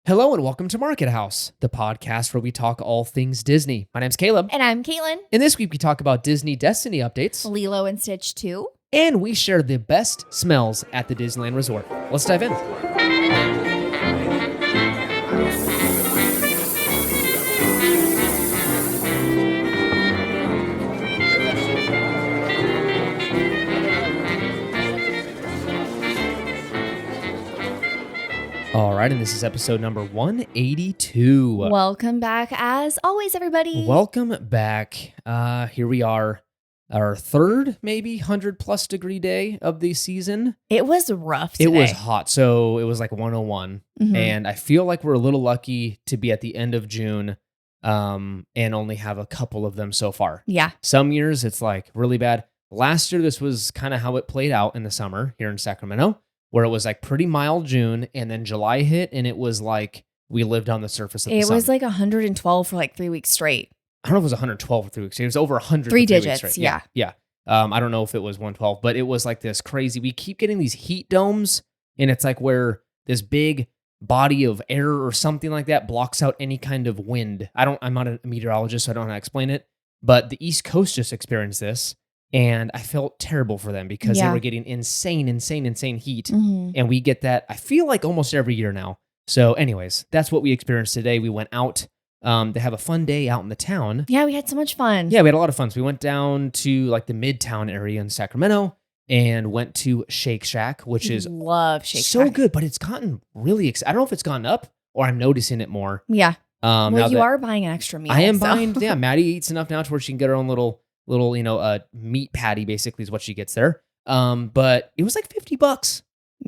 Hello and welcome to Market House, the podcast where we talk all things Disney. My name's Caleb. And I'm Caitlin. And this week we talk about Disney Destiny updates. Lilo and Stitch 2. And we share the best smells at the Disneyland Resort. Let's dive in. All right, and this is episode number 182. Welcome back, as always, everybody. Welcome back. Here we are, our third, maybe 100-plus degree day of the season. It was rough today. It was hot, so it was like 101. And I feel like we're a little lucky to be at the end of June and only have a couple of them so far. Yeah. Some years, it's like really bad. Last year, this was kind of how it played out in the summer here in Sacramento, where it was like pretty mild June, and then July hit, and it was like we lived on the surface of the sun. It was like 112 for like 3 weeks straight. I don't know if it was 112 for 3 weeks. It was over 100 Three for 3 weeks digits, straight. yeah. Yeah. I don't know if it was 112, but it was like this crazy. We keep getting these heat domes, and it's like where this big body of air or something like that blocks out any kind of wind. I'm not a meteorologist, so I don't know how to explain it, but the East Coast just experienced this. And I felt terrible for them because they were getting insane heat. And we get that, I feel like, almost every year now. So anyways, that's what we experienced today. We went out to have a fun day out in the town. Yeah, we had so much fun. Yeah, we had a lot of fun. So we went down to like the Midtown area in Sacramento and went to Shake Shack, which is love Shake Shack. So good, but it's gotten really I don't know if it's gone up or I'm noticing it more. Yeah. Well, you are buying an extra meal. I am buying, yeah, Maddie eats enough now to where she can get her own little meat patty, basically, is what she gets there. But it was like $50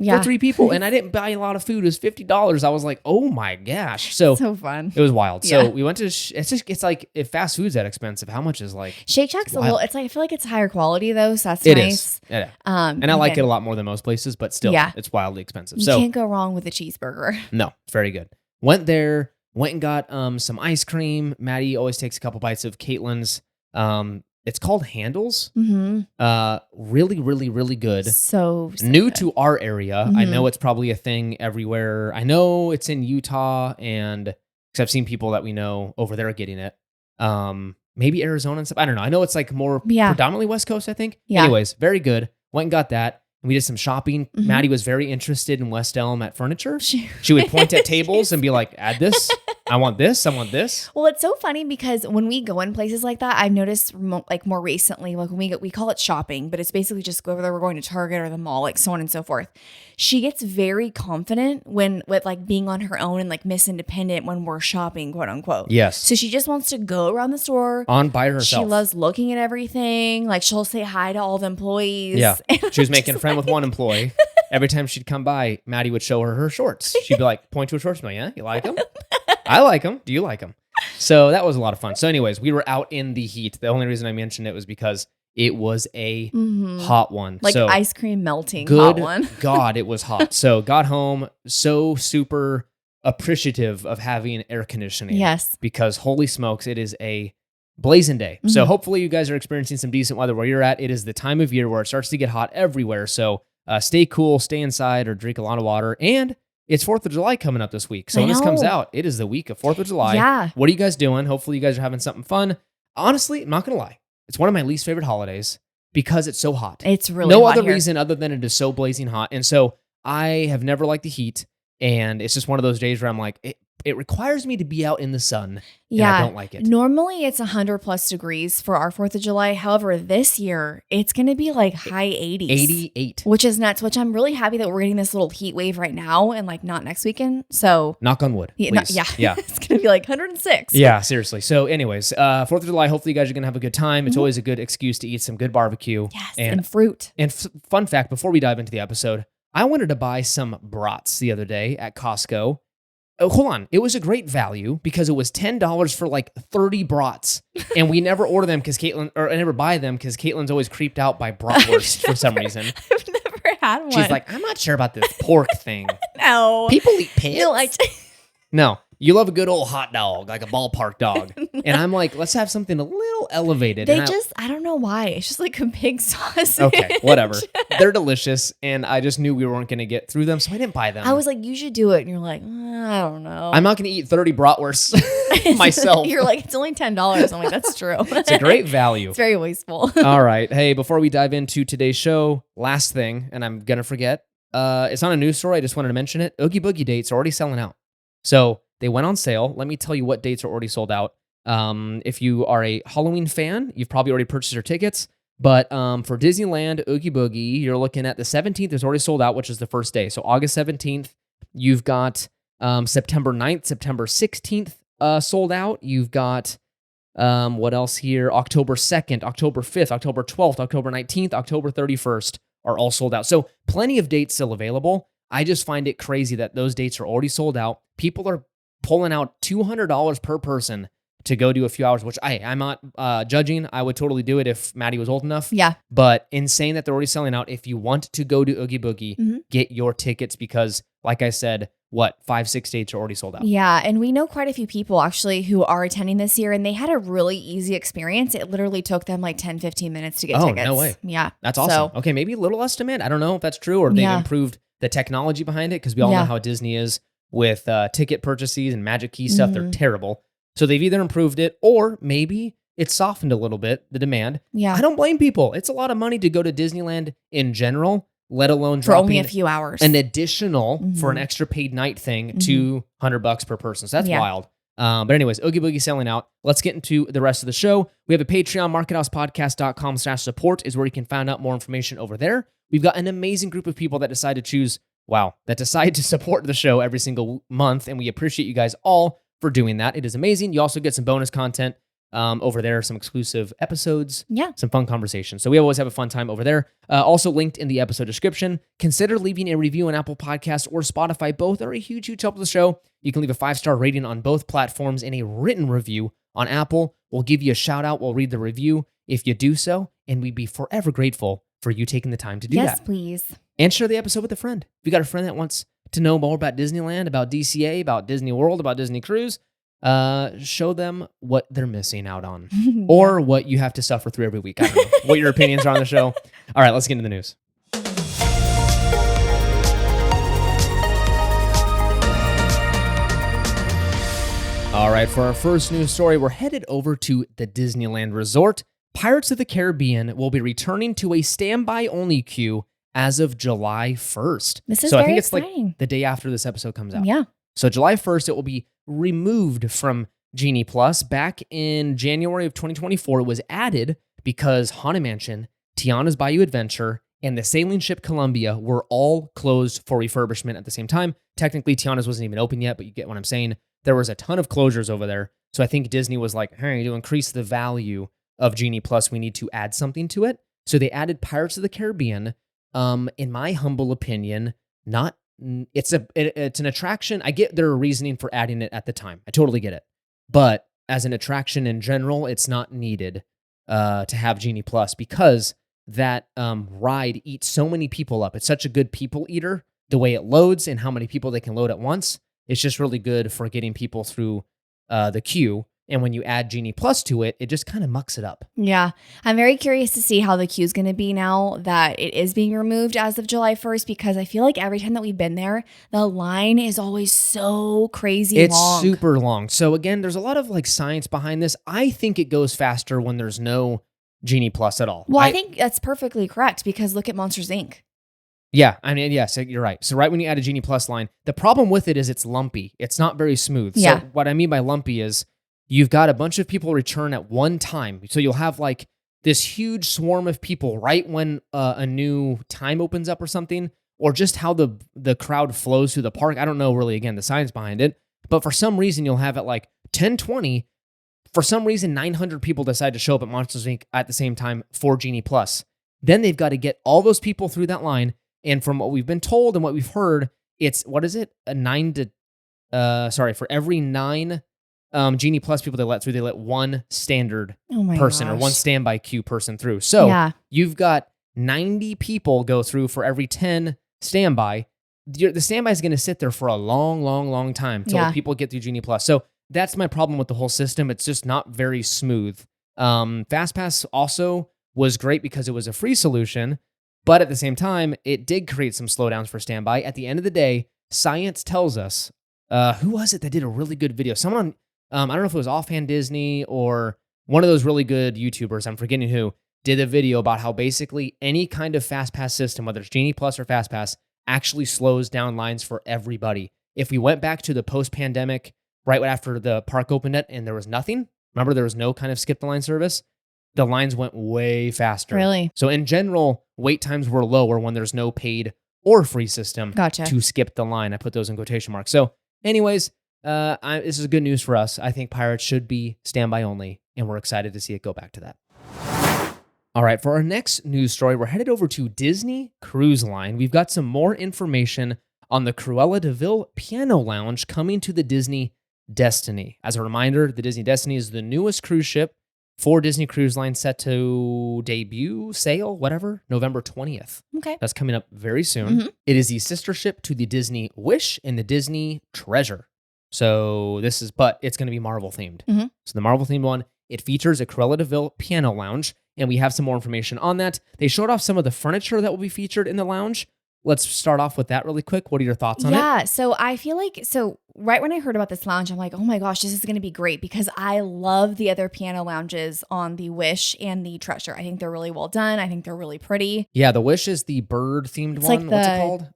for 3 people, and I didn't buy a lot of food. It was $50. I was like, oh my gosh! So fun. It was wild. Yeah. So we went to. It's like if fast food's that expensive, how much is like Shake Shack's a little. It's like I feel like it's higher quality though, so that's it nice. Is. Yeah. And I like it a lot more than most places, but still, it's wildly expensive. You can't go wrong with a cheeseburger. No, it's very good. Went there. Went and got some ice cream. Maddie always takes a couple bites of Caitlin's. It's called Handles. Really, really, really good. So new good. To our area. I know it's probably a thing everywhere. I know it's in Utah, and because I've seen people that we know over there getting it. Maybe Arizona and stuff. I don't know. I know it's like more predominantly West Coast, I think. Yeah. Anyways, very good. Went and got that. And we did some shopping. Maddie was very interested in West Elm at furniture. She would point at tables and be like, add this. I want this. I want this. Well, it's so funny because when we go in places like that, I've noticed like more recently, like when we call it shopping, but it's basically just whether we're going to Target or the mall, like so on and so forth. She gets very confident with like being on her own and like Miss Independent when we're shopping, quote unquote. Yes. So she just wants to go around the store by herself. She loves looking at everything. Like she'll say hi to all the employees. Yeah. She was making a friend with one employee. Every time she'd come by, Maddie would show her shorts. She'd be like, point to her shorts. I'm like, yeah, you like them? I like them. Do you like them? So that was a lot of fun. So anyways, we were out in the heat. The only reason I mentioned it was because it was a hot one. Like so ice cream melting hot one. God, it was hot. So got home so super appreciative of having air conditioning. Yes. Because holy smokes, it is a blazing day. So hopefully you guys are experiencing some decent weather where you're at. It is the time of year where it starts to get hot everywhere. So stay cool, stay inside, or drink a lot of water. And it's 4th of July coming up this week. So when this comes out, it is the week of 4th of July. Yeah. What are you guys doing? Hopefully you guys are having something fun. Honestly, I'm not going to lie. It's one of my least favorite holidays because it's so hot. It's really no hot other here. reason other than it is so blazing hot. And so I have never liked the heat. And it's just one of those days where I'm like, it requires me to be out in the sun. And I don't like it. Normally it's 100+ degrees for our 4th of July. However, this year it's going to be like high 80s. 88. Which is nuts, which I'm really happy that we're getting this little heat wave right now and like not next weekend. So knock on wood. Yeah. It's going to be like 106. Yeah, seriously. So anyways, 4th of July, hopefully you guys are going to have a good time. It's always a good excuse to eat some good barbecue. Yes, and fruit. And fun fact, before we dive into the episode, I wanted to buy some brats the other day at Costco. Oh, hold on. It was a great value because it was $10 for like 30 brats. And we never order them because I never buy them because Caitlin's always creeped out by bratwurst for some reason. I've never had one. She's like, I'm not sure about this pork thing. No. People eat pits. No, No. You love a good old hot dog, like a ballpark dog. And I'm like, let's have something a little elevated. I don't know why. It's just like a big sausage. Okay, whatever. They're delicious. And I just knew we weren't going to get through them. So I didn't buy them. I was like, you should do it. And you're like, I don't know. I'm not going to eat 30 bratwursts myself. You're like, it's only $10. I'm like, that's true. It's a great value. It's very wasteful. All right. Hey, before we dive into today's show, last thing, and I'm going to forget, it's not a news story. I just wanted to mention it. Oogie Boogie dates are already selling out. So they went on sale. Let me tell you what dates are already sold out. If you are a Halloween fan, you've probably already purchased your tickets. But for Disneyland, Oogie Boogie, you're looking at the 17th is already sold out, which is the first day. So August 17th, you've got September 9th, September 16th sold out. You've got, what else here? October 2nd, October 5th, October 12th, October 19th, October 31st are all sold out. So plenty of dates still available. I just find it crazy that those dates are already sold out. People are pulling out $200 per person to go do a few hours, which I'm not judging. I would totally do it if Maddie was old enough. Yeah. But insane that they're already selling out. If you want to go to Oogie Boogie, get your tickets because, like I said, 5-6 dates are already sold out. Yeah, and we know quite a few people actually who are attending this year, and they had a really easy experience. It literally took them like 10-15 minutes to get tickets. Oh, no way. Yeah. That's awesome. Okay, maybe a little less demand. I don't know if that's true or they've improved the technology behind it because we all know how Disney is with ticket purchases and Magic Key stuff. They're terrible. So they've either improved it or maybe it's softened a little bit, the demand. Yeah. I don't blame people. It's a lot of money to go to Disneyland in general, let alone for only a few hours. An additional for an extra paid night thing, $200 per person. So that's wild. But anyways, Oogie Boogie selling out. Let's get into the rest of the show. We have a Patreon, markethousePodcast.com/support is where you can find out more information over there. We've got an amazing group of people that decide to support the show every single month. And we appreciate you guys all for doing that. It is amazing. You also get some bonus content over there, some exclusive episodes, some fun conversations. So we always have a fun time over there. Also linked in the episode description. Consider leaving a review on Apple Podcasts or Spotify. Both are a huge, huge help to the show. You can leave a 5-star rating on both platforms and a written review on Apple. We'll give you a shout out. We'll read the review if you do so, and we'd be forever grateful for you taking the time to do that. Yes, please. And share the episode with a friend. If you got a friend that wants to know more about Disneyland, about DCA, about Disney World, about Disney Cruise, show them what they're missing out on or what you have to suffer through every week. I don't know what your opinions are on the show. All right, let's get into the news. All right, for our first news story, we're headed over to the Disneyland Resort. Pirates of the Caribbean will be returning to a standby-only queue as of July 1st. This is so very I think it's exciting. like the day after this episode comes out. Yeah. So July 1st, it will be removed from Genie Plus. Back in January of 2024, it was added because Haunted Mansion, Tiana's Bayou Adventure, and the sailing ship Columbia were all closed for refurbishment at the same time. Technically, Tiana's wasn't even open yet, but you get what I'm saying. There was a ton of closures over there. So I think Disney was like, hey, to increase the value of Genie Plus, we need to add something to it. So they added Pirates of the Caribbean. In my humble opinion, it's an attraction. I get their reasoning for adding it at the time. I totally get it. But as an attraction in general, it's not needed to have Genie Plus because that ride eats so many people up. It's such a good people eater, the way it loads and how many people they can load at once. It's just really good for getting people through the queue. And when you add Genie Plus to it, it just kind of mucks it up. Yeah. I'm very curious to see how the queue is going to be now that it is being removed as of July 1st, because I feel like every time that we've been there, the line is always so crazy long. It's super long. So again, there's a lot of like science behind this. I think it goes faster when there's no Genie Plus at all. Well, I think that's perfectly correct because look at Monsters, Inc. Yeah, I mean, yes, you're right. So right when you add a Genie Plus line, the problem with it is it's lumpy. It's not very smooth. Yeah. So what I mean by lumpy is you've got a bunch of people return at one time. So you'll have like this huge swarm of people right when a new time opens up or something, or just how the crowd flows through the park. I don't know really, again, the science behind it. But for some reason, you'll have at like 10:20. For some reason, 900 people decide to show up at Monsters, Inc. at the same time for Genie Plus. Then they've got to get all those people through that line. And from what we've been told and what we've heard, it's, what is it? For every 9 Genie Plus people they let through, they let one standard person or one standby queue person through. So you've got 90 people go through for every 10 standby. the standby is going to sit there for a long, long, long time till Yeah. people get through Genie Plus. So that's my problem with the whole system. It's just not very smooth. FastPass also was great because it was a free solution, but at the same time, it did create some slowdowns for standby. At the end of the day, science tells us, who was it that did a really good video? Someone, I don't know if it was Offhand Disney or one of those really good YouTubers, I'm forgetting who, did a video about how basically any kind of FastPass system, whether it's Genie Plus or FastPass, actually slows down lines for everybody. If we went back to the post-pandemic, right after the park opened it and there was nothing, remember there was no kind of skip the line service, the lines went way faster. Really? So in general, wait times were lower when there's no paid or free system Gotcha. to skip the line. I put those in quotation marks. So anyways, this is good news for us. I think Pirates should be standby only, and we're excited to see it go back to that. All right, for our next news story, we're headed over to Disney Cruise Line. We've got some more information on the Cruella de Vil Piano Lounge coming to the Disney Destiny. As a reminder, the Disney Destiny is the newest cruise ship for Disney Cruise Line, set to debut, sail, whatever, November 20th. Okay. That's coming up very soon. It is the sister ship to the Disney Wish and the Disney Treasure. So but it's going to be Marvel themed. So the Marvel themed one, it features a Cruella de Vil Piano Lounge, and we have some more information on that. They showed off some of the furniture that will be featured in the lounge. Let's start off with that really quick. What are your thoughts on it? Yeah, so I feel like, right when I heard about this lounge, I'm like, oh my gosh, this is going to be great because I love the other piano lounges on the Wish and the Treasure. I think they're really well done. I think they're really pretty. Yeah, the Wish is the bird-themed It's one. like What's it called?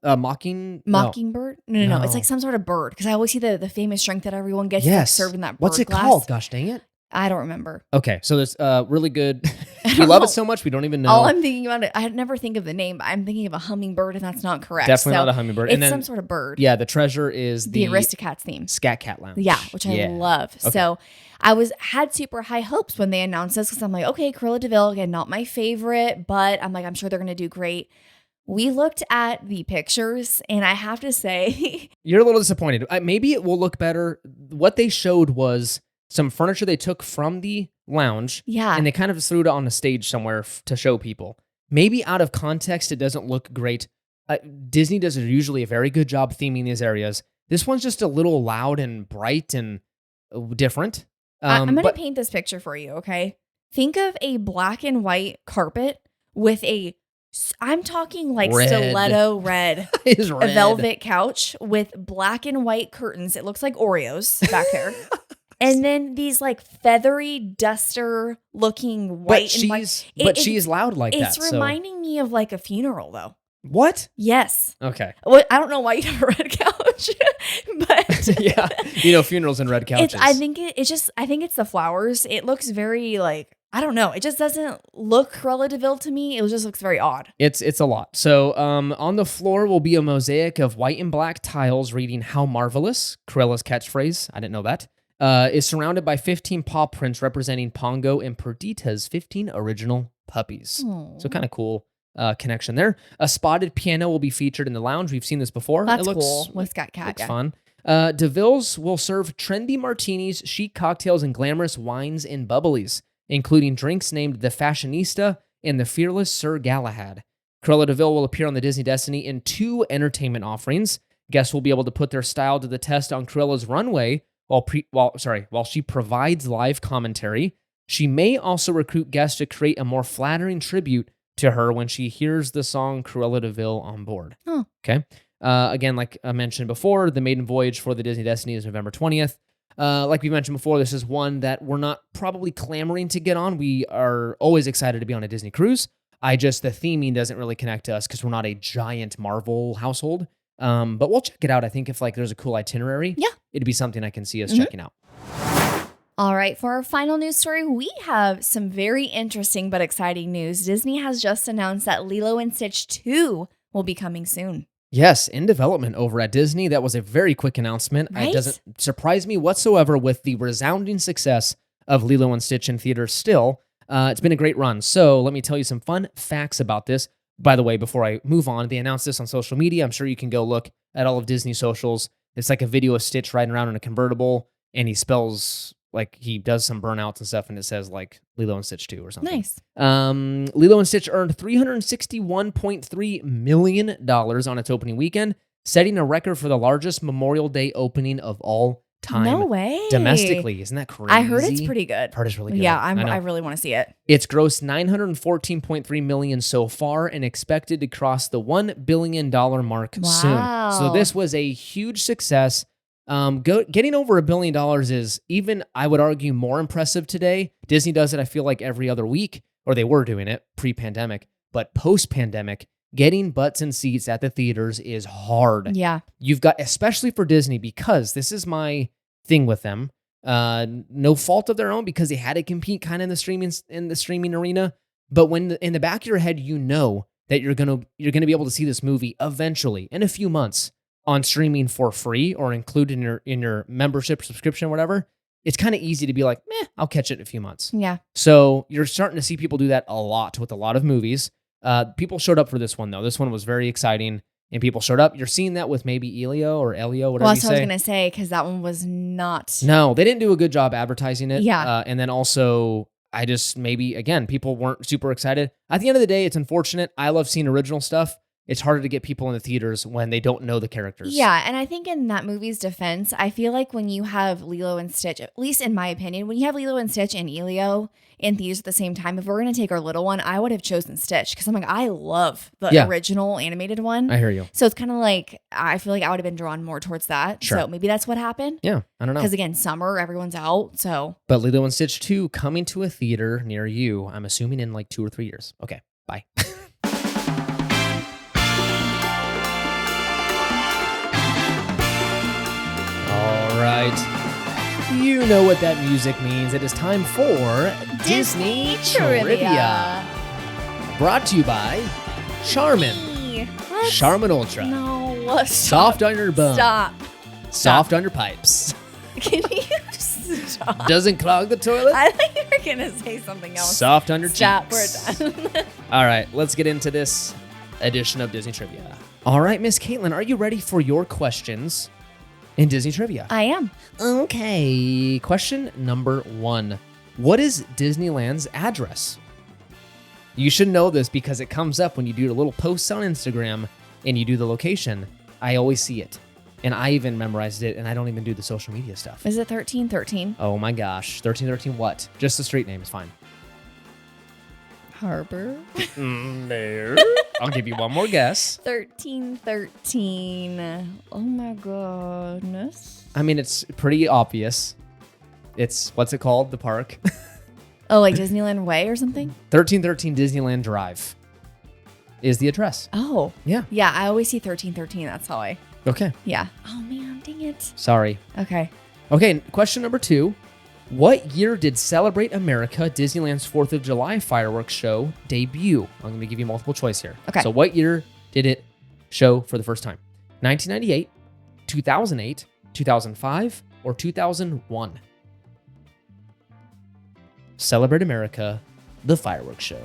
Mockingbird? No. No. It's like some sort of bird because I always see the famous drink that everyone gets Yes. served in that bird What's it glass. called? Gosh dang it. I don't remember. Okay, so it's really good. We don't love know. it so much, we don't even know. All I'm thinking about I never think of the name, but I'm thinking of a hummingbird, and that's not correct. Definitely not a hummingbird. It's And then, some sort of bird. yeah, the Treasure is The Aristocats theme. Scat Cat Lounge. Yeah, which I love. Okay. So I had super high hopes when they announced this because I'm like, okay, Cruella de Vil, again, not my favorite, but I'm like, I'm sure they're going to do great. We looked at the pictures, and I have to say, You're a little disappointed. Maybe it will look better. What they showed was some furniture they took from the lounge, yeah, and they kind of threw it on a stage somewhere to show people. Maybe out of context, it doesn't look great. Disney does usually a very good job theming these areas. This one's just a little loud and bright and different. I'm going to paint this picture for you, okay? Think of a black and white carpet with I'm talking like Red. stiletto red, It's a red. velvet couch with black and white curtains. It looks like Oreos back there. And then these like feathery duster looking white and white. But she's loud like that. It's reminding me of like a funeral though. What? Yes. Okay. Well, I don't know why you have a red couch, but Yeah. Funerals and red couches. I think it's the flowers. It looks very like, I don't know. It just doesn't look Cruella de Vil to me. It just looks very odd. It's a lot. So on the floor will be a mosaic of white and black tiles reading "How marvelous," Cruella's catchphrase. I didn't know that. Is surrounded by 15 paw prints representing Pongo and Perdita's 15 original puppies. Aww. So kind of cool connection there. A spotted piano will be featured in the lounge. We've seen this before. That's it looks, cool. With Scat Cat, looks yeah. fun. DeVille's will serve trendy martinis, chic cocktails, and glamorous wines and bubblies, including drinks named the Fashionista and the Fearless Sir Galahad. Cruella de Vil will appear on the Disney Destiny in 2 entertainment offerings. Guests will be able to put their style to the test on Cruella's runway while she provides live commentary. She may also recruit guests to create a more flattering tribute to her when she hears the song Cruella de Vil on board. Oh. Okay. Again, like I mentioned before, the maiden voyage for the Disney Destiny is November 20th. Like we mentioned before, this is one that we're not probably clamoring to get on. We are always excited to be on a Disney cruise. The theming doesn't really connect to us because we're not a giant Marvel household. But we'll check it out. I think if there's a cool itinerary, it'd be something I can see us checking out. All right, for our final news story, we have some very interesting but exciting news. Disney has just announced that Lilo and Stitch 2 will be coming soon. Yes, in development over at Disney. That was a very quick announcement. Right? It doesn't surprise me whatsoever with the resounding success of Lilo and Stitch in theaters still. It's been a great run. So let me tell you some fun facts about this. By the way, before I move on, they announced this on social media. I'm sure you can go look at all of Disney's socials. It's like a video of Stitch riding around in a convertible, and he spells, he does some burnouts and stuff, and it says, Lilo and Stitch 2 or something. Nice. Lilo and Stitch earned $361.3 million on its opening weekend, setting a record for the largest Memorial Day opening of all time. No way. Domestically. Isn't that crazy? I heard it's pretty good. Heard it's really good. Yeah, I know. I really want to see it. It's grossed $914.3 million so far and expected to cross the $1 billion mark soon. So this was a huge success. Getting over $1 billion is even, I would argue, more impressive today. Disney does it, I feel like, every other week, or they were doing it pre-pandemic. But post-pandemic, getting butts and seats at the theaters is hard. Yeah. You've got, especially for Disney, because this is my thing with them. No fault of their own, because they had to compete kind of in the streaming arena. But when in the back of your head, you know that you're gonna be able to see this movie eventually in a few months on streaming for free or included in your membership, subscription, whatever. It's kind of easy to be like, I'll catch it in a few months. Yeah. So you're starting to see people do that a lot with a lot of movies. People showed up for this one, though. This one was very exciting, and people showed up. You're seeing that with maybe Elio or Elio, whatever you say. Well, that's what I was going to say, because that one was not. No, they didn't do a good job advertising it. Yeah. And then also, again, people weren't super excited. At the end of the day, it's unfortunate. I love seeing original stuff. It's harder to get people in the theaters when they don't know the characters. Yeah, and I think in that movie's defense, I feel like when you have Lilo and Stitch, at least in my opinion, when you have Lilo and Stitch and Elio in theaters at the same time, if we're going to take our little one, I would have chosen Stitch, because I'm like, I love the original animated one. I hear you. So it's kind of like, I feel like I would have been drawn more towards that. Sure. So maybe that's what happened. Yeah, I don't know. Because again, summer, everyone's out, so. But Lilo and Stitch 2 coming to a theater near you, I'm assuming in like 2 or 3 years. Okay, bye. All right. You know what that music means. It is time for Disney Trivia. Brought to you by Charmin. What? Charmin Ultra. No. Soft on your bum. Stop. Soft on your pipes. Can you stop? Doesn't clog the toilet. I thought you were going to say something else. Soft on your Stop. cheeks. We're done. All right, let's get into this edition of Disney Trivia. All right, Miss Caitlin, are you ready for your questions in Disney Trivia? I am. Okay, question number 1. What is Disneyland's address? You should know this because it comes up when you do your little posts on Instagram and you do the location. I always see it. And I even memorized it, and I don't even do the social media stuff. Is it 1313? Oh my gosh. 1313 what? Just the street name is fine. Harbor. No. I'll give you one more guess. 1313. Oh my goodness. I mean, it's pretty obvious. It's, what's it called? The park? Oh, like Disneyland Way or something? 1313 Disneyland Drive is the address. Oh. Yeah. Yeah, I always see 1313. That's how I. Okay. Yeah. Oh man, dang it. Sorry. Okay. Okay, question number 2. What year did Celebrate America, Disneyland's 4th of July fireworks show, debut? I'm going to give you multiple choice here. Okay. So what year did it show for the first time? 1998, 2008, 2005, or 2001? Celebrate America, the fireworks show.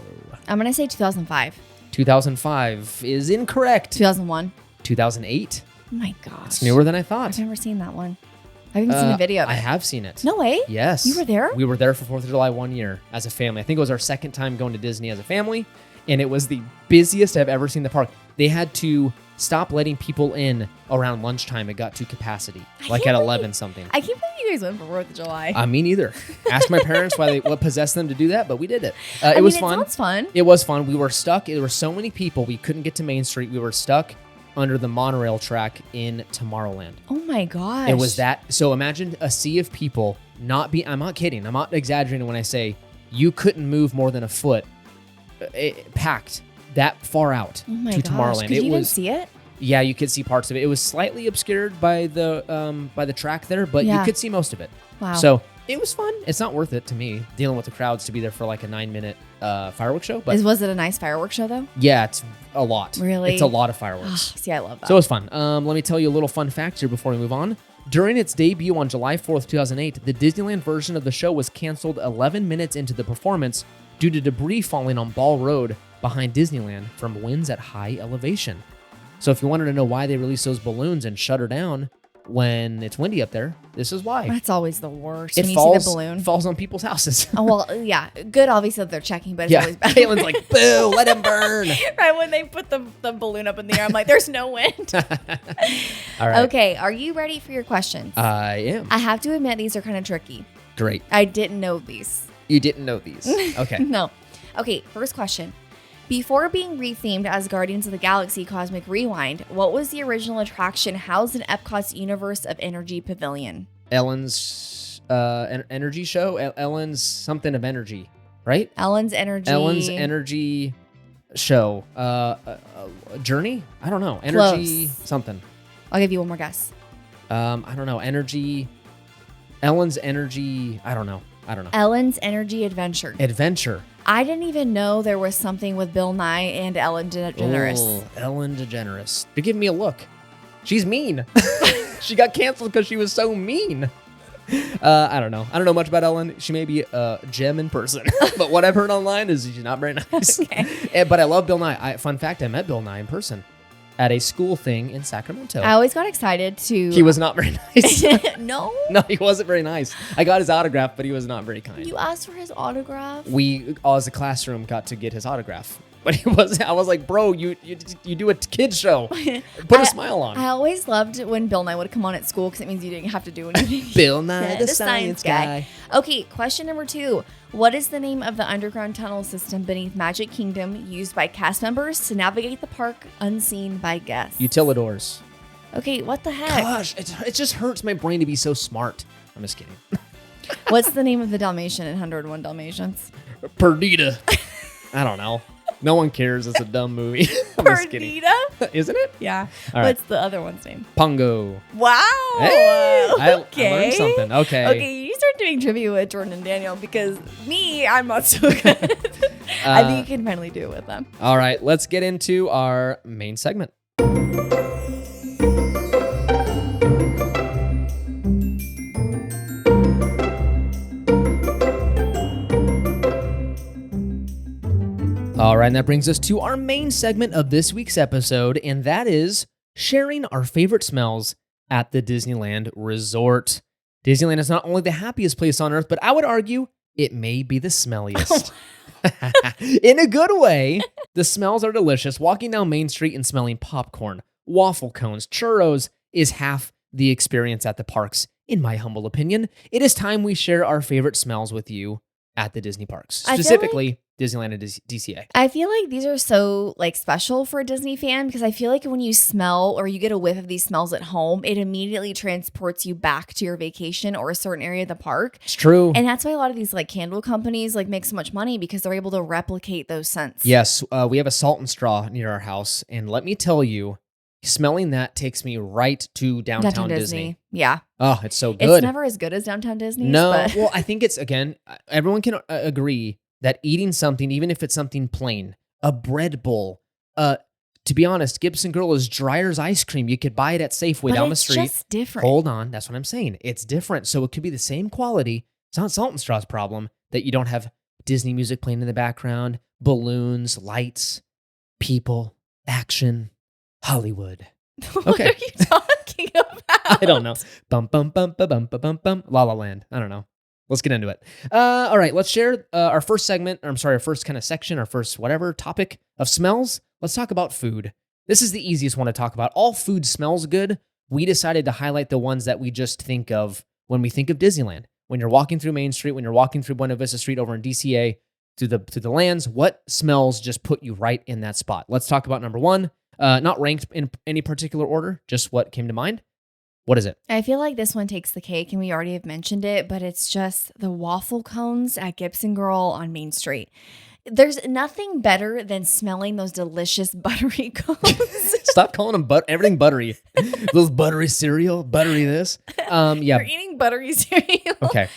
I'm going to say 2005. 2005 is incorrect. 2001. 2008. Oh my gosh. It's newer than I thought. I've never seen that one. I haven't seen a video of it. I have seen it. No way. Yes. You were there? We were there for 4th of July one year as a family. I think it was our second time going to Disney as a family, and it was the busiest I've ever seen the park. They had to stop letting people in around lunchtime. It got to capacity, like at 11 something. I can't believe you guys went for 4th of July. Me neither. Asked my parents what possessed them to do that, but we did it. It was fun. It sounds fun. It was fun. We were stuck. There were so many people. We couldn't get to Main Street. We were stuck under the monorail track in Tomorrowland. Oh my gosh. It was that. So imagine a sea of people I'm not kidding. I'm not exaggerating when I say you couldn't move more than a foot packed that far out to Tomorrowland. Could you even see it? Yeah, you could see parts of it. It was slightly obscured by the track there, but you could see most of it. Wow. So it was fun. It's not worth it to me, dealing with the crowds, to be there for like a 9-minute fireworks show. But was it a nice fireworks show though? Yeah, it's a lot. Really? It's a lot of fireworks. See, I love that. So it was fun. Let me tell you a little fun fact here before we move on. During its debut on July 4th, 2008, the Disneyland version of the show was canceled 11 minutes into the performance due to debris falling on Ball Road behind Disneyland from winds at high elevation. So if you wanted to know why they released those balloons and shut her down, when it's windy up there, this is why. That's always the worst It when you falls, see the balloon. falls on people's houses. Oh, well, yeah. Good, obviously, that they're checking, but it's Yeah, always bad. Caitlin's like, boo, let him burn. Right when they put the balloon up in the air, I'm like, there's no wind. All right. Okay, are you ready for your questions? I am. I have to admit, these are kind of tricky. Great. I didn't know these. You didn't know these. Okay. No. Okay, first question. Before being rethemed as Guardians of the Galaxy Cosmic Rewind, what was the original attraction housed in Epcot's Universe of Energy Pavilion? Ellen's energy show. Ellen's something of energy, right? Ellen's Energy. Ellen's energy show. Journey? I don't know. Energy Close. something. I'll give you one more guess. I don't know. Energy. Ellen's energy. I don't know. Ellen's Energy Adventure. Adventure. I didn't even know there was something with Bill Nye and Ellen DeGeneres. Oh, Ellen DeGeneres. You're giving me a look. She's mean. She got canceled because she was so mean. I don't know. I don't know much about Ellen. She may be a gem in person, but what I've heard online is she's not very nice. Okay. But I love Bill Nye. Fun fact, I met Bill Nye in person at a school thing in Sacramento. I always got excited to... He was not very nice. No? No, he wasn't very nice. I got his autograph, but he was not very kind. You asked for his autograph? We, as a classroom, got to get his autograph. But he was. I was like, bro, you do a kid's show. Put a smile on. I always loved when Bill Nye would come on at school because it means you didn't have to do anything. Bill Nye, Yeah, the science guy. Okay, question number 2. What is the name of the underground tunnel system beneath Magic Kingdom used by cast members to navigate the park unseen by guests? Utilidors. Okay, what the heck? Gosh, it just hurts my brain to be so smart. I'm just kidding. What's the name of the Dalmatian in 101 Dalmatians? Perdita. I don't know. No one cares. It's a dumb movie. I'm just kidding. Perdita? Isn't it? Yeah. All right. What's the other one's name? Pongo. Wow. Hey, I Okay. learned something. Okay. Okay, you start doing trivia with Jordan and Daniel because I'm not so good. I think you can finally do it with them. All right. Let's get into our main segment. All right, and that brings us to our main segment of this week's episode, and that is sharing our favorite smells at the Disneyland Resort. Disneyland is not only the happiest place on earth, but I would argue it may be the smelliest. In a good way, the smells are delicious. Walking down Main Street and smelling popcorn, waffle cones, churros is half the experience at the parks, in my humble opinion. It is time we share our favorite smells with you at the Disney parks, specifically Disneyland and DCA. I feel like these are so special for a Disney fan because I feel like when you smell or you get a whiff of these smells at home, it immediately transports you back to your vacation or a certain area of the park. It's true. And that's why a lot of these candle companies make so much money because they're able to replicate those scents. Yes, we have a Salt and Straw near our house, and let me tell you, smelling that takes me right to downtown Disney. Yeah. Oh, it's so good. It's never as good as downtown Disney. No, But well, I think it's, again, everyone can agree that eating something, even if it's something plain, a bread bowl, to be honest, Gibson Girl is dry as ice cream. You could buy it at Safeway down the street. It's just different. Hold on, that's what I'm saying. It's different. So it could be the same quality. It's not Salt and Straw's problem that you don't have Disney music playing in the background, balloons, lights, people, action, Hollywood. What Okay. are you talking about? I don't know. Bum, bum, bum, ba, bum, ba, bum, bum. La La Land. I don't know. Let's get into it. All right, let's share our first segment, or I'm sorry, our first kind of section, our first whatever topic of smells. Let's talk about food. This is the easiest one to talk about. All food smells good. We decided to highlight the ones that we just think of when we think of Disneyland. When you're walking through Main Street, when you're walking through Buena Vista Street over in DCA, to the lands, what smells just put you right in that spot? Let's talk about number one. Not ranked in any particular order, just what came to mind. What is it? I feel like this one takes the cake, and we already have mentioned it, but it's just the waffle cones at Gibson Girl on Main Street. There's nothing better than smelling those delicious buttery cones. Stop calling them everything buttery. Those buttery cereal, buttery this. Yeah. You're eating buttery cereal. Okay.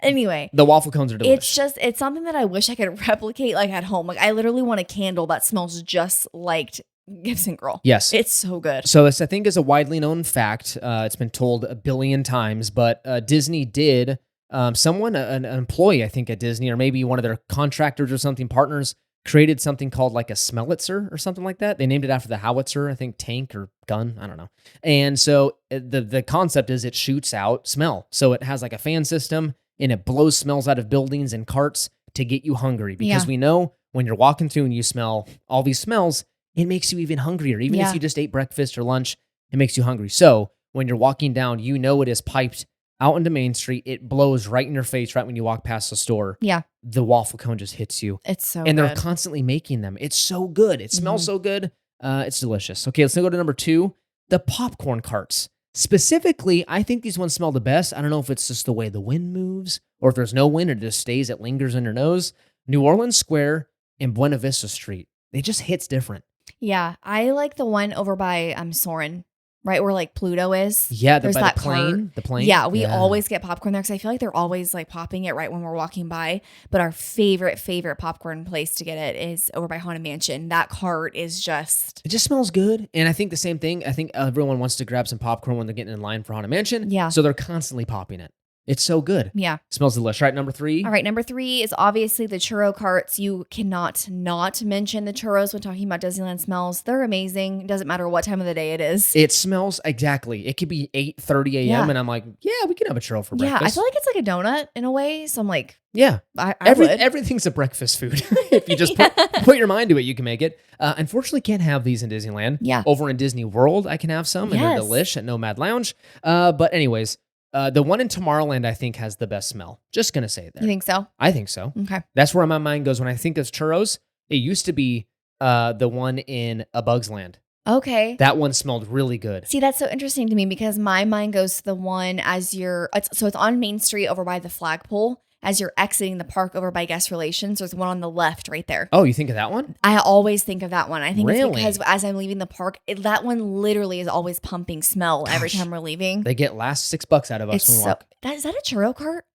Anyway, The waffle cones are delicious. it's something that I wish I could replicate at home. I literally want a candle that smells just like Gibson Girl. Yes. It's so good. So this, I think, is a widely known fact. It's been told a billion times, but Disney did, an employee, I think, at Disney, or maybe one of their contractors or something, partners, created something called like a Smellitzer or something like that. They named it after the howitzer, I think tank or gun, I don't know. And so the concept is it shoots out smell. So it has like a fan system and it blows smells out of buildings and carts to get you hungry because we know when you're walking through and you smell all these smells, it makes you even hungrier. Even if you just ate breakfast or lunch, it makes you hungry. So when you're walking down, you know it is piped out into Main Street. It blows right in your face right when you walk past the store. Yeah. The waffle cone just hits you. It's so and good. they're constantly making them. It's so good. It smells so good. It's delicious. Okay, let's go to number 2, the popcorn carts. Specifically, I think these ones smell the best. I don't know if it's just the way the wind moves or if there's no wind, it just stays, it lingers in your nose. New Orleans Square and Buena Vista Street. It just hits different. Yeah, I like the one over by Soarin', right where like Pluto is. Yeah, there's that plane. The plane. Yeah, we always get popcorn there because I feel like they're always like popping it right when we're walking by. But our favorite popcorn place to get it is over by Haunted Mansion. That cart is just... It just smells good. And I think the same thing. I think everyone wants to grab some popcorn when they're getting in line for Haunted Mansion. Yeah. So they're constantly popping it. It's so good. Yeah. Smells delicious. Right, number 3. All right, number 3 is obviously the churro carts. You cannot not mention the churros when talking about Disneyland smells. They're amazing. It doesn't matter what time of the day it is. It smells exactly. It could be 8:30 a.m. and I'm like, yeah, we can have a churro for breakfast. Yeah, I feel like it's like a donut in a way. So I'm like, yeah, I would. Everything's a breakfast food. If you just put your mind to it, you can make it. Unfortunately, can't have these in Disneyland. Yeah. Over in Disney World, I can have some, and they're delish at Nomad Lounge. But anyways, the one in Tomorrowland, I think, has the best smell. Just going to say it there. You think so? I think so. Okay. That's where my mind goes when I think of churros. It used to be the one in A Bug's Land. Okay. That one smelled really good. See, that's so interesting to me because my mind goes to the one as it's on Main Street over by the flagpole. As you're exiting the park over by Guest Relations, there's one on the left right there. Oh, you think of that one? I always think of that one. I think Really? it's because as I'm leaving the park, that one literally is always pumping smell every time we're leaving. They get last $6 out of us when we walk. Is that a churro cart?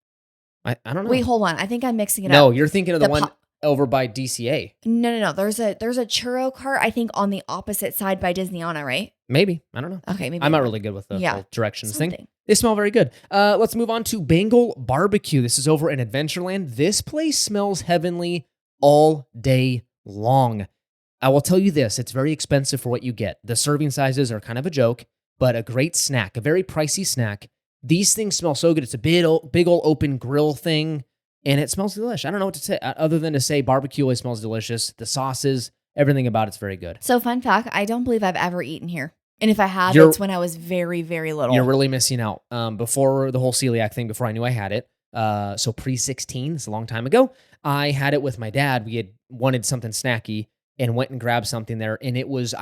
I don't know. Wait, hold on. I think I'm mixing it up. No, you're thinking of the one over by DCA. No. There's a churro cart, I think, on the opposite side by Disneyana, right? Maybe. I don't know. Okay, maybe. I'm not really good with the whole directions Something. thing. They smell very good. Let's move on to Bengal Barbecue. This is over in Adventureland. This place smells heavenly all day long. I will tell you this. It's very expensive for what you get. The serving sizes are kind of a joke, but a great snack, a very pricey snack. These things smell so good. It's a big old open grill thing, and it smells delicious. I don't know what to say other than to say barbecue always smells delicious. The sauces, everything about it's very good. So fun fact, I don't believe I've ever eaten here. And if I have, it's when I was very, very little. You're really missing out. Before the whole celiac thing, before I knew I had it, so pre-16, it's a long time ago, I had it with my dad. We had wanted something snacky and went and grabbed something there, and it was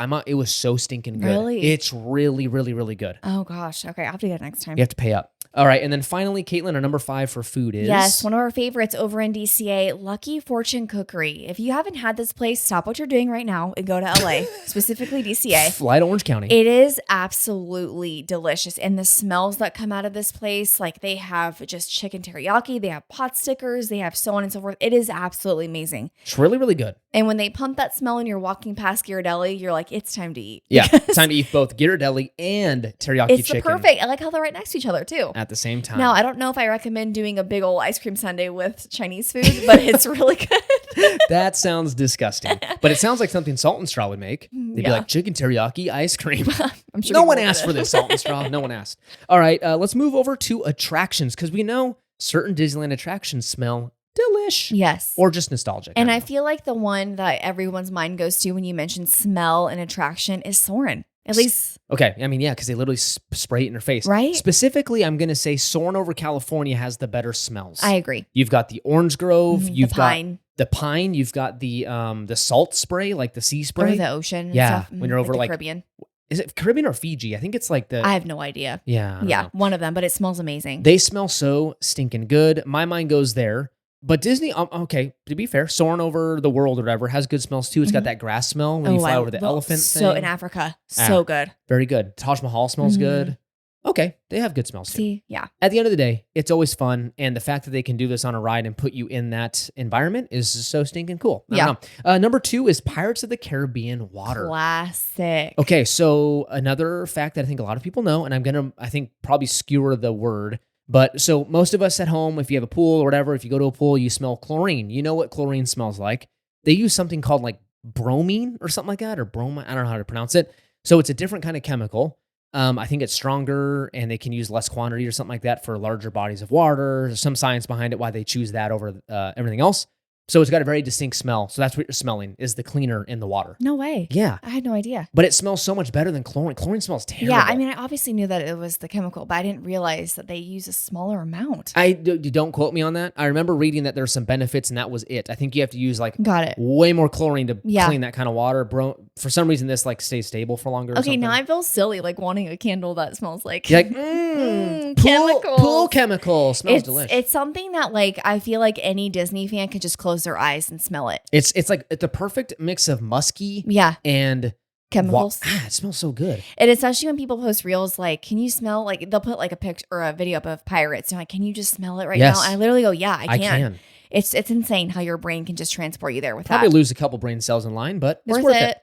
so stinking good. Really? It's really, really, really good. Oh gosh. Okay, I'll have to get it next time. You have to pay up. All right, and then finally, Caitlin, our number 5 for food is... Yes, one of our favorites over in DCA, Lucky Fortune Cookery. If you haven't had this place, stop what you're doing right now and go to LA, specifically DCA. Fly to Orange County. It is absolutely delicious. And the smells that come out of this place, like they have just chicken teriyaki, they have pot stickers, they have so on and so forth. It is absolutely amazing. It's really, really good. And when they pump that smell and you're walking past Ghirardelli, you're like, it's time to eat. Yeah, it's time to eat both Ghirardelli and teriyaki chicken. It's perfect. I like how they're right next to each other too. At the same time. Now, I don't know if I recommend doing a big old ice cream sundae with Chinese food, but it's really good. That sounds disgusting. But it sounds like something Salt and Straw would make. They'd be like, chicken teriyaki ice cream. I'm sure no one asked for this, Salt and Straw. No one asked. All right, let's move over to attractions because we know certain Disneyland attractions smell delish. Yes. Or just nostalgic. And I feel like the one that everyone's mind goes to when you mention smell and attraction is Soarin'. At least. Okay. I mean, yeah, because they literally spray it in your face. Right. Specifically, I'm going to say Soarin' over California has the better smells. I agree. You've got the orange grove. You've the pine. got the pine. You've got the salt spray, like the sea spray. Or the ocean. Yeah. And stuff. When you're over like Caribbean. Is it Caribbean or Fiji? I think it's like I have no idea. Yeah. I don't know. One of them, but it smells amazing. They smell so stinking good. My mind goes there. But Disney, okay, to be fair, Soarin' over the world or whatever has good smells too. It's got that grass smell when you fly over the elephant thing. So in Africa, so good. Very good. Taj Mahal smells good. Okay, they have good smells too. See, yeah. At the end of the day, it's always fun. And the fact that they can do this on a ride and put you in that environment is so stinking cool. I don't know. Number 2 is Pirates of the Caribbean Water. Classic. Okay, so another fact that I think a lot of people know, and I'm going to, I think, probably skewer the word. But so most of us at home, if you have a pool or whatever, if you go to a pool, you smell chlorine. You know what chlorine smells like. they use something called like bromine or something like that, or bromine. I don't know how to pronounce it. So it's a different kind of chemical. I think it's stronger and they can use less quantity or something like that for larger bodies of water. There's some science behind it why they choose that over everything else. So it's got a very distinct smell. So that's what you're smelling is the cleaner in the water. No way. Yeah. I had no idea. But it smells so much better than chlorine. Chlorine smells terrible. Yeah, I mean, I obviously knew that it was the chemical, but I didn't realize that they use a smaller amount. Don't quote me on that. I remember reading that there's some benefits and that was it. I think you have to use like Got it. way more chlorine to clean that kind of water. Bro, for some reason, this like stays stable for longer. Okay, now I feel silly like wanting a candle that smells like, you're like chemicals. Pool chemical smells delicious. It's something that like I feel like any Disney fan could just close their eyes and smell it. It's like the perfect mix of musky and chemicals. It smells so good. And especially when people post reels like, can you smell, like they'll put like a picture or a video up of pirates and like, can you just smell it right now? And I literally go, yeah, I can. It's insane how your brain can just transport you there with Probably that. lose a couple brain cells in line, but it's worth it.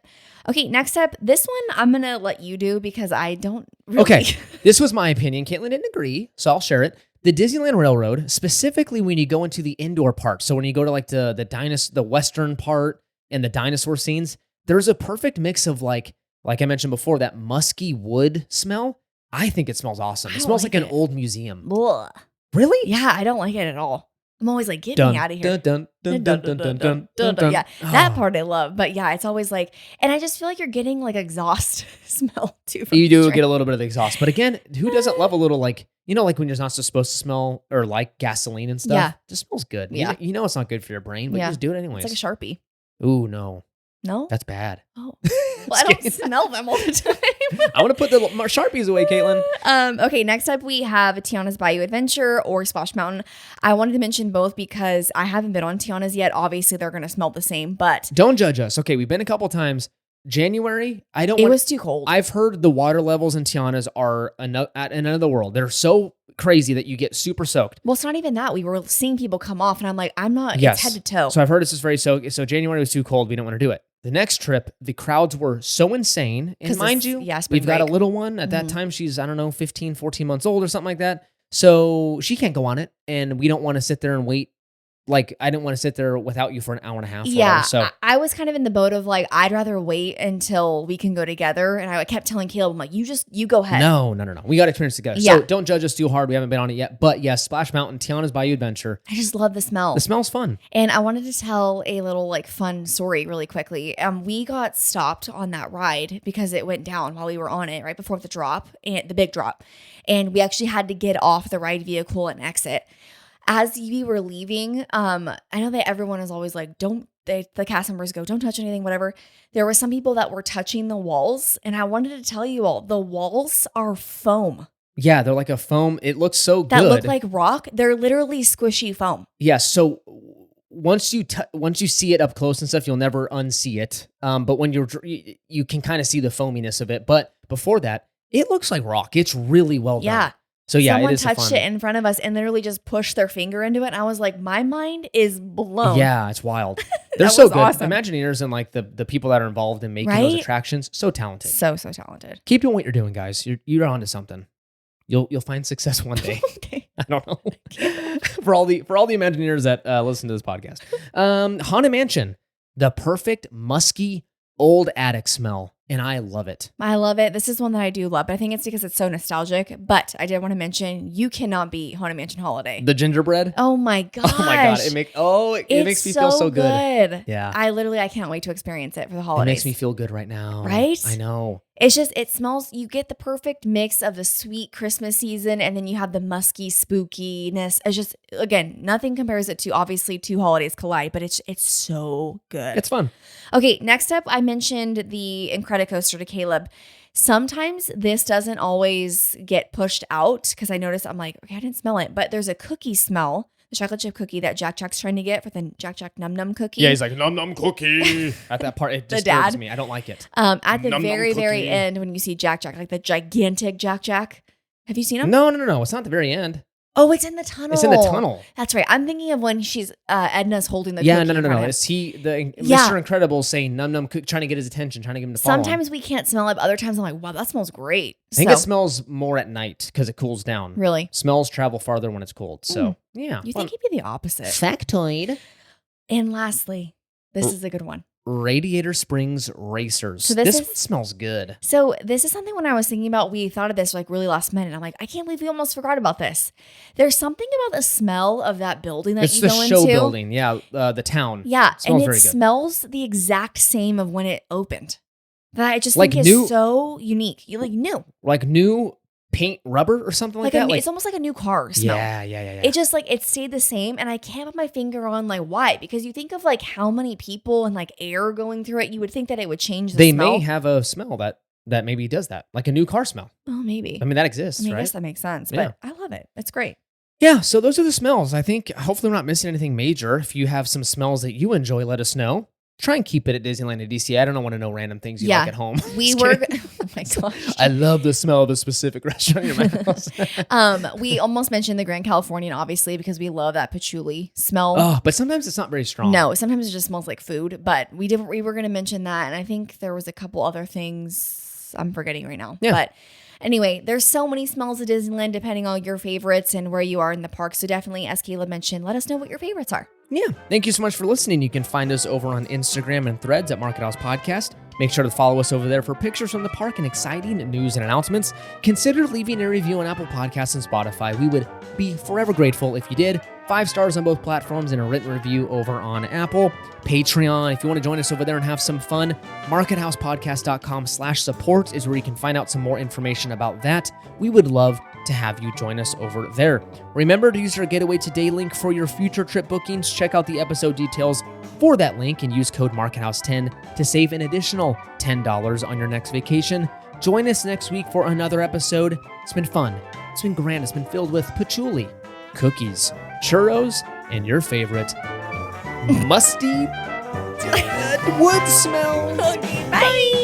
Okay, next up, this one I'm gonna let you do because I don't really. Okay, this was my opinion. Caitlin didn't agree, so I'll share it. The Disneyland Railroad, specifically when you go into the indoor part, so when you go to like the western part and the dinosaur scenes, there's a perfect mix of like I mentioned before, that musky wood smell. I think it smells awesome. It smells like an old museum. Blah. Really? Yeah, I don't like it at all. I'm always like, get me out of here. Yeah, that part I love. But yeah, it's always like, and I just feel like you're getting like exhaust smell too. You do get a little bit of the exhaust. But again, who doesn't love a little like, like when you're not supposed to smell or like gasoline and stuff? Yeah. It just smells good. Yeah. You know it's not good for your brain, but you just do it anyways. It's like a Sharpie. Ooh, no. No? That's bad. Oh. Well, I don't smell them all the time. I want to put the Sharpies away, Caitlin. Okay, next up we have Tiana's Bayou Adventure or Splash Mountain. I wanted to mention both because I haven't been on Tiana's yet. Obviously, they're going to smell the same, but... Don't judge us. Okay, we've been a couple times. January, it was too cold. I've heard the water levels in Tiana's are at another world. They're so crazy that you get super soaked. Well, it's not even that. We were seeing people come off, and I'm like, I'm not, it's head to toe. So I've heard it's just very soaked. So January was too cold. We didn't want to do it. The next trip, the crowds were so insane. And mind you, we've got a little one. At that time, she's, 15, 14 months old or something like that. So she can't go on it. And we don't want to sit there and wait. Like, I didn't want to sit there without you for an hour and a half. Yeah. So I was kind of in the boat of like, I'd rather wait until we can go together. And I kept telling Caleb, I'm like, you go ahead. No. We got to experience together. Yeah. So don't judge us too hard. We haven't been on it yet. But yes, Splash Mountain, Tiana's Bayou Adventure. I just love the smell. The smell's fun. And I wanted to tell a little like fun story really quickly. We got stopped on that ride because it went down while we were on it right before the drop, and the big drop. And we actually had to get off the ride vehicle and exit. As we were leaving, I know that everyone is always like, the cast members go, don't touch anything, whatever. There were some people that were touching the walls. And I wanted to tell you all, the walls are foam. Yeah, they're like a foam. It looks so good. That look like rock. They're literally squishy foam. Yeah, so once you see it up close and stuff, you'll never unsee it. But when you can kind of see the foaminess of it. But before that, it looks like rock. It's really well done. Yeah. So yeah, someone it is touched it in front of us and literally just pushed their finger into it. And I was like, my mind is blown. Yeah, it's wild. They're so good. Awesome. Imagineers and like the people that are involved in making those attractions, so talented. So talented. Keep doing what you're doing, guys. You're onto something. You'll find success one day. Okay. I don't know. for all the Imagineers that listen to this podcast. Haunted Mansion, the perfect musky old attic smell. And I love it. I love it. This is one that I do love, but I think it's because it's so nostalgic. But I did want to mention, you cannot beat Haunted Mansion Holiday. The gingerbread? Oh my gosh. Oh my God. It makes me feel so good. Yeah. I can't wait to experience it for the holidays. It makes me feel good right now. Right? I know. It's just, it smells, you get the perfect mix of the sweet Christmas season and then you have the musky spookiness. It's just, again, nothing compares it to, obviously, two holidays collide, but it's so good. It's fun. Okay, next up, I mentioned the Incredicoaster to Caleb. Sometimes this doesn't always get pushed out because I noticed, I'm like, okay, I didn't smell it, but there's a cookie smell. The chocolate chip cookie that Jack's trying to get for the Jack Num Num cookie. Yeah, he's like, Num Num cookie. At that part, it disturbs me. I don't like it. At the very end, when you see Jack, like the gigantic Jack. Have you seen him? No. It's not the very end. Oh, it's in the tunnel. It's in the tunnel. That's right. I'm thinking of when she's Edna's holding the cookie. Yeah, no. It's Mr. Incredible saying Num Num cookie, trying to get his attention, trying to get him to follow Sometimes we can't smell it, but other times I'm like, wow, that smells great. I think it smells more at night because it cools down. Really? Smells travel farther when it's cold. So, yeah. You think he'd be the opposite. Factoid. And lastly, This is a good one. Radiator Springs Racers. So This one smells good. So this is something when I was thinking about, we thought of this like really last minute. I'm like, I can't believe we almost forgot about this. There's something about the smell of that building that It's you the go show into. building. Yeah, the town. Yeah, Smells and it very good. smells the exact same of when it opened. That I just Like think new- is so unique. You like new. Like new paint rubber or something like that. It's almost like a new car smell. Yeah. It just like it stayed the same, and I can't put my finger on like why. Because you think of like how many people and like air going through it, you would think that it would change the They smell. may have a smell that maybe does that, like a new car smell. Oh, maybe. I mean, that exists, I right? guess that makes sense, Yeah. but I love it. It's great. Yeah, so those are the smells. I think hopefully we're not missing anything major. If you have some smells that you enjoy, let us know. Try and keep it at Disneyland and DC. I don't want to know random things you like at home. We Just were, kidding. oh my gosh. I love the smell of a specific restaurant in my house. We almost mentioned the Grand Californian, obviously, because we love that patchouli smell. Oh, but sometimes it's not very strong. No, sometimes it just smells like food, but we were going to mention that. And I think there was a couple other things I'm forgetting right now. Yeah. But anyway, there's so many smells at Disneyland depending on your favorites and where you are in the park. So definitely, as Caleb mentioned, let us know what your favorites are. Yeah. Thank you so much for listening. You can find us over on Instagram and Threads at Market House Podcast. Make sure to follow us over there for pictures from the park and exciting news and announcements. Consider leaving a review on Apple Podcasts and Spotify. We would be forever grateful if you did. 5 stars on both platforms and a written review over on Apple. Patreon, if you want to join us over there and have some fun, markethousepodcast.com/support is where you can find out some more information about that. We would love to have you join us over there. Remember to use our Getaway Today link for your future trip bookings. Check out the episode details for that link and use code MarketHouse10 to save an additional $10 on your next vacation. Join us next week for another episode. It's been fun. It's been grand. It's been filled with patchouli, cookies, churros, and your favorite musty dead wood smell. Okay, bye.